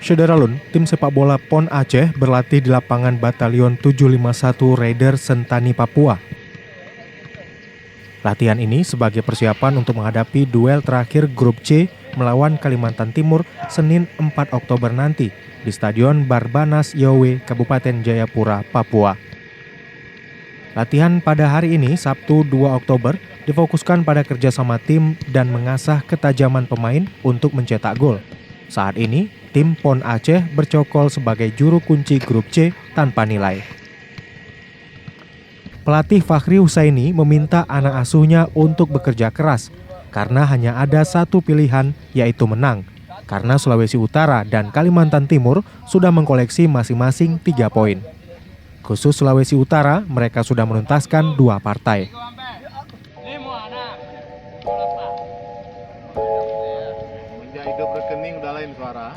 Syederalun, tim sepak bola PON Aceh berlatih di lapangan Batalion 751 Raider Sentani, Papua. Latihan ini sebagai persiapan untuk menghadapi duel terakhir Grup C melawan Kalimantan Timur Senin 4 Oktober nanti di Stadion Barbanas Yowe, Kabupaten Jayapura, Papua. Latihan pada hari ini, Sabtu 2 Oktober, difokuskan pada kerjasama tim dan mengasah ketajaman pemain untuk mencetak gol. Saat ini, tim PON Aceh bercokol sebagai juru kunci Grup C tanpa nilai. Pelatih Fakhri Husaini meminta anak asuhnya untuk bekerja keras karena hanya ada satu pilihan, yaitu menang. Karena Sulawesi Utara dan Kalimantan Timur sudah mengkoleksi masing-masing 3 poin. Khusus Sulawesi Utara, mereka sudah menuntaskan 2 partai. Hidup rekening udah lain suara.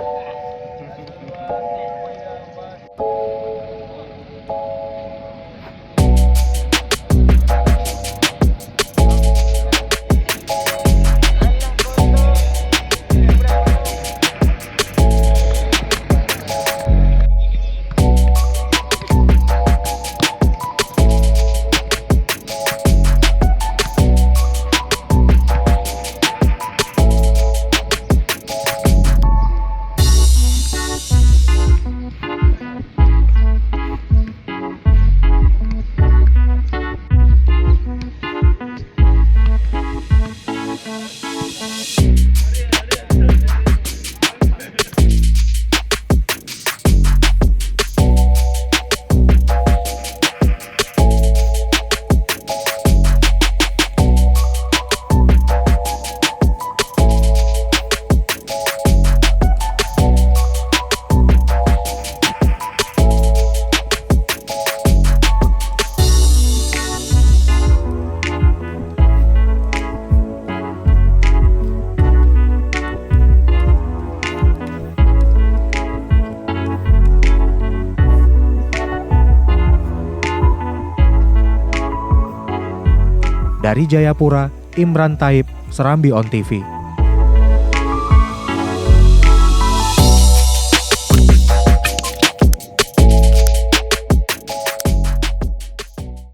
Dari Jayapura, Imran Taib, Serambi On TV.